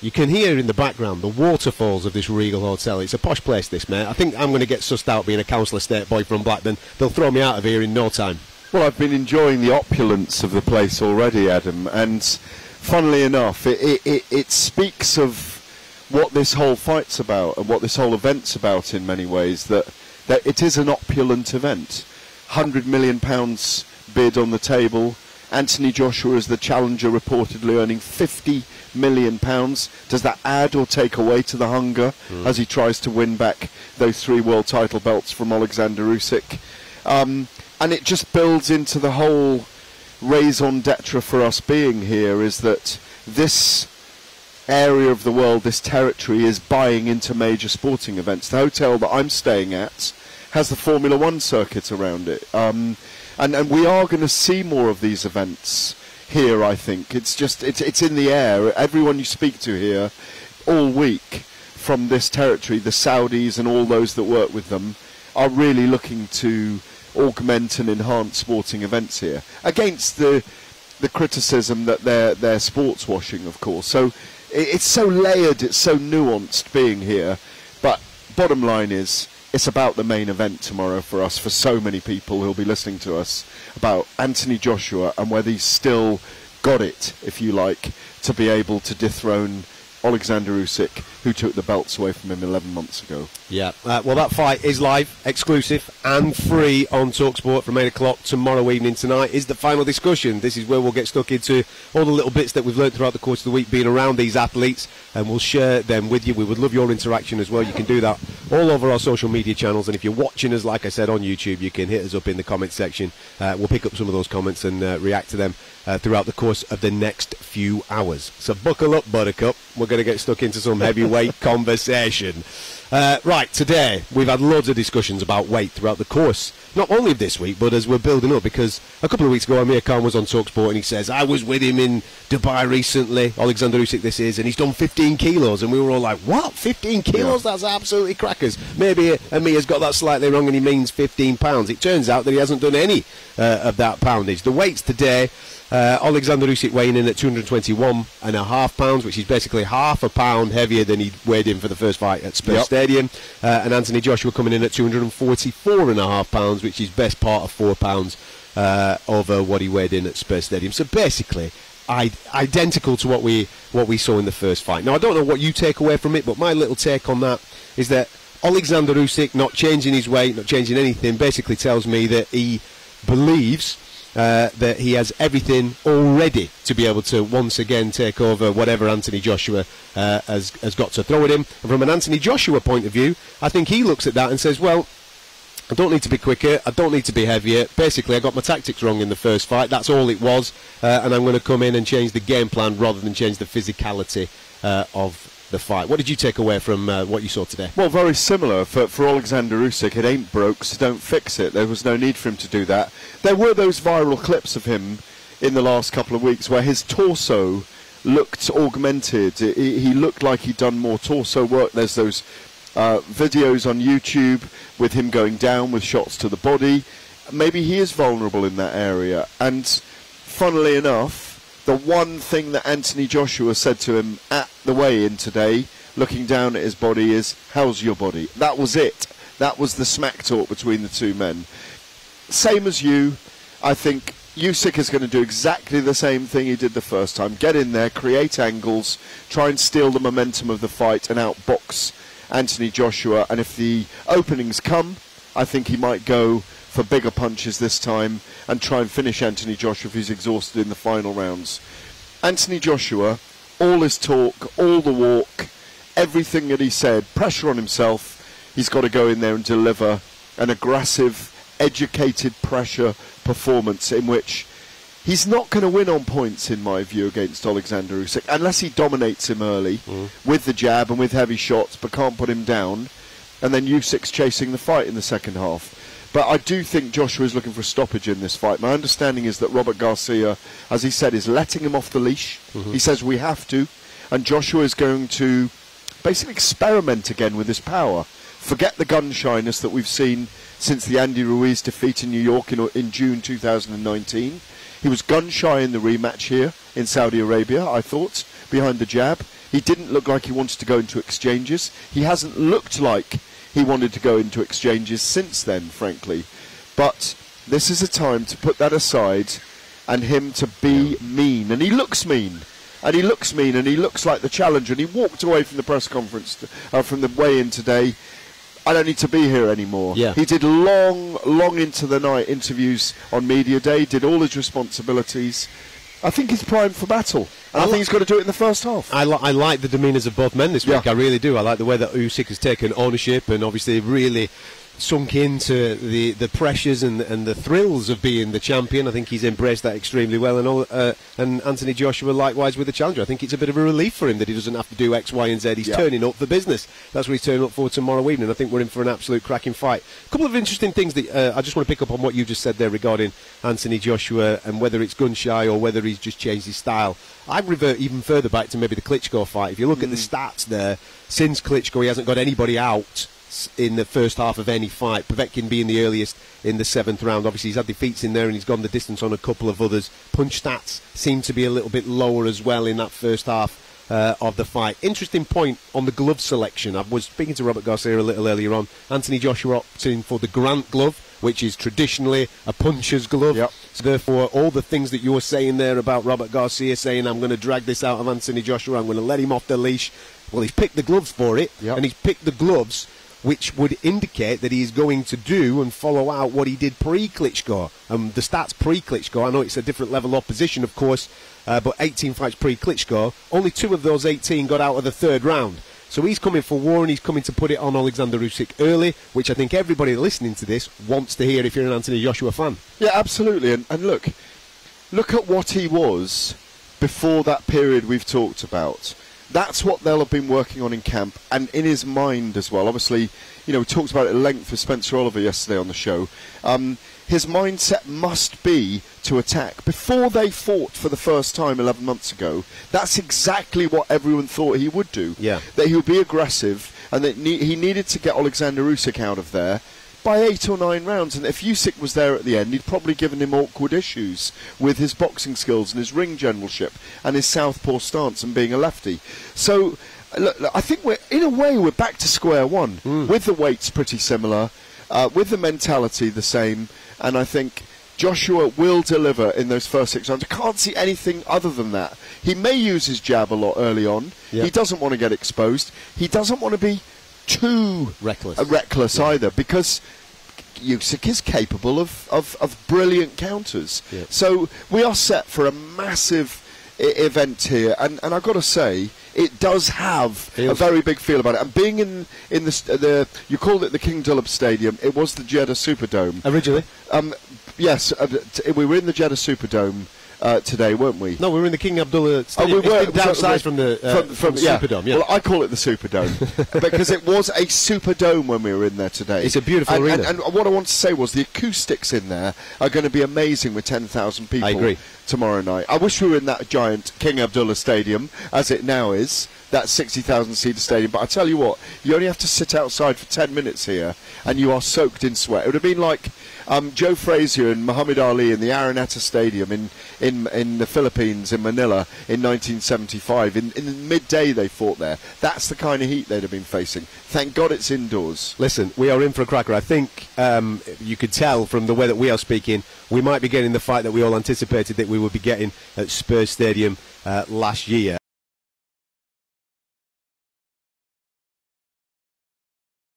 You can hear in the background the waterfalls of this Regal Hotel. It's a posh place, this, mate. I think I'm going to get sussed out being a council estate boy from Blackburn. They'll throw me out of here in no time. Well, I've been enjoying the opulence of the place already, Adam, and funnily enough, it speaks of what this whole fight's about and what this whole event's about in many ways, that it is an opulent event. £100 million bid on the table. Anthony Joshua is the challenger, reportedly earning £50 million. Does that add or take away to the hunger as he tries to win back those 3 world title belts from Oleksander Usyk? And it just builds into the whole raison d'etre for us being here, is that this area of the world, this territory, is buying into major sporting events. The hotel that I'm staying at has the Formula One circuit around it. And we are going to see more of these events here, I think. It's just, it's in the air. Everyone you speak to here all week from this territory, the Saudis and all those that work with them, are really looking to augment and enhance sporting events here, against the criticism that they're sports washing, of course. So it's so layered, it's so nuanced being here. But bottom line is, it's about the main event tomorrow for us, for so many people who'll be listening to us, about Anthony Joshua and whether he's still got it, if you like, to be able to dethrone Oleksander Usyk, who took the belts away from him 11 months ago. Yeah, well, that fight is live, exclusive and free on talkSPORT from 8 o'clock tomorrow evening. Tonight is the final discussion. This is where we'll get stuck into all the little bits that we've learned throughout the course of the week being around these athletes, and we'll share them with you. We would love your interaction as well. You can do that all over our social media channels, and if you're watching us, like I said, on YouTube, you can hit us up in the comment section. We'll pick up some of those comments and react to them throughout the course of the next few hours. So buckle up, Buttercup. We're going to get stuck into some heavyweight conversation. Right, today we've had loads of discussions about weight throughout the course, not only of this week, but as we're building up, because a couple of weeks ago Amir Khan was on talkSPORT and he says, I was with him in Dubai recently, Oleksander Usyk this is, and he's done 15 kilos, and we were all like, what, 15 kilos? Yeah. That's absolutely crackers. Maybe Amir's got that slightly wrong and he means 15 pounds. It turns out that he hasn't done any of that poundage. The weights today, Oleksander Usyk weighing in at 221.5 pounds, which is basically half a pound heavier than he weighed in for the first fight at Spurs Stadium. And Anthony Joshua coming in at 244.5 pounds, which is best part of 4 pounds over what he weighed in at Spurs Stadium. So basically, identical to what we saw in the first fight. Now, I don't know what you take away from it, but my little take on that is that Oleksander Usyk not changing his weight, not changing anything, basically tells me that he believes that he has everything already to be able to once again take over whatever Anthony Joshua has got to throw at him. And from an Anthony Joshua point of view, I think he looks at that and says, well, I don't need to be quicker, I don't need to be heavier. Basically, I got my tactics wrong in the first fight, that's all it was, and I'm going to come in and change the game plan rather than change the physicality of the fight. What did you take away from what you saw today? Well, very similar. For Oleksander Usyk, it ain't broke, so don't fix it. There was no need for him to do that. There were those viral clips of him in the last couple of weeks where his torso looked augmented. He looked like he'd done more torso work. There's those videos on YouTube with him going down with shots to the body. Maybe he is vulnerable in that area. And funnily enough, the one thing that Anthony Joshua said to him at the weigh-in today, looking down at his body, is, how's your body? That was it. That was the smack talk between the two men. Same as you, I think Usyk is going to do exactly the same thing he did the first time. Get in there, create angles, try and steal the momentum of the fight and outbox Anthony Joshua. And if the openings come, I think he might go for bigger punches this time and try and finish Anthony Joshua if he's exhausted in the final rounds. Anthony Joshua, all his talk, all the walk, everything that he said, pressure on himself, he's got to go in there and deliver an aggressive, educated pressure performance in which he's not going to win on points, in my view, against Oleksander Usyk, unless he dominates him early with the jab and with heavy shots, but can't put him down, and then Usyk's chasing the fight in the second half. But I do think Joshua is looking for a stoppage in this fight. My understanding is that Robert Garcia, as he said, is letting him off the leash. He says we have to, and Joshua is going to basically experiment again with his power. Forget the gun shyness that we've seen since the Andy Ruiz defeat in New York in June 2019. He was gun shy in the rematch here in Saudi Arabia, I thought, behind the jab. He didn't look like he wanted to go into exchanges. He hasn't looked like he wanted to go into exchanges since then, frankly. But this is a time to put that aside and him to be mean. And he looks mean. And he looks mean, and he looks like the challenger. And he walked away from the press conference, from the weigh-in today. I don't need to be here anymore. Yeah. He did long into the night interviews on Media Day, did all his responsibilities. I think he's primed for battle. And I think he's got to do it in the first half. I like the demeanours of both men this week. Yeah. I really do. I like the way that Usyk has taken ownership and obviously really sunk into the pressures and the thrills of being the champion. I think he's embraced that extremely well, and Anthony Joshua likewise with the challenger. I think it's a bit of a relief for him that he doesn't have to do X, Y and Z. He's turning up for business. That's what he's turning up for tomorrow evening. I think we're in for an absolute cracking fight. A couple of interesting things that I just want to pick up on what you just said there regarding Anthony Joshua and whether it's gun shy or whether he's just changed his style. I revert even further back to maybe the Klitschko fight. If you look at the stats there, since Klitschko he hasn't got anybody out in the first half of any fight, Povetkin being the earliest in the 7th round. Obviously he's had defeats in there and he's gone the distance on a couple of others. Punch stats seem to be a little bit lower as well in that first half of the fight. Interesting point on the glove selection. I was speaking to Robert Garcia a little earlier on. Anthony Joshua opting for the Grant glove, which is traditionally a puncher's glove. So therefore all the things that you were saying there about Robert Garcia saying I'm going to drag this out of Anthony Joshua, I'm going to let him off the leash, well, he's picked the gloves for it, and he's picked the gloves which would indicate that he's going to do and follow out what he did pre-Klitschko. The stats pre-Klitschko, I know it's a different level opposition, of course, but 18 fights pre-Klitschko, only 2 of those 18 got out of the 3rd round. So he's coming for war and he's coming to put it on Oleksander Usyk early, which I think everybody listening to this wants to hear if you're an Anthony Joshua fan. Yeah, absolutely. And look at what he was before that period we've talked about. That's what they'll have been working on in camp and in his mind as well. Obviously, you know, we talked about it at length with Spencer Oliver yesterday on the show. His mindset must be to attack. Before they fought for the first time 11 months ago, that's exactly what everyone thought he would do. Yeah. That he would be aggressive and that he needed to get Oleksander Usyk out of there by 8 or 9 rounds, and if Usyk was there at the end, he'd probably given him awkward issues with his boxing skills and his ring generalship and his southpaw stance and being a lefty. So, look, I think in a way we're back to square one, with the weights pretty similar, with the mentality the same, and I think Joshua will deliver in those first 6 rounds. I can't see anything other than that. He may use his jab a lot early on. He doesn't want to get exposed. He doesn't want to be too reckless either, because Usyk is capable of brilliant counters. So we are set for a massive event here, and I've got to say it does have a very big feel about it. And being in the you called it the King Dullab Stadium, it was the Jeddah Superdome Originally? Yes, we were in the Jeddah Superdome today, weren't we? No, we were in the King Abdullah Stadium. We were downsized from the Superdome. Yeah. Well, I call it the Superdome because it was a Superdome when we were in there today. It's a beautiful arena. And what I want to say was the acoustics in there are going to be amazing with 10,000 people. I agree. Tomorrow night. I wish we were in that giant King Abdullah Stadium, as it now is, that 60,000-seater stadium. But I tell you what, you only have to sit outside for 10 minutes here, and you are soaked in sweat. It would have been like Joe Frazier and Muhammad Ali in the Araneta Stadium in the Philippines, in Manila, in 1975. In midday they fought there. That's the kind of heat they'd have been facing. Thank God it's indoors. Listen, we are in for a cracker. I think you could tell from the way that we are speaking, we might be getting the fight that we all anticipated that we would be getting at Spurs Stadium last year.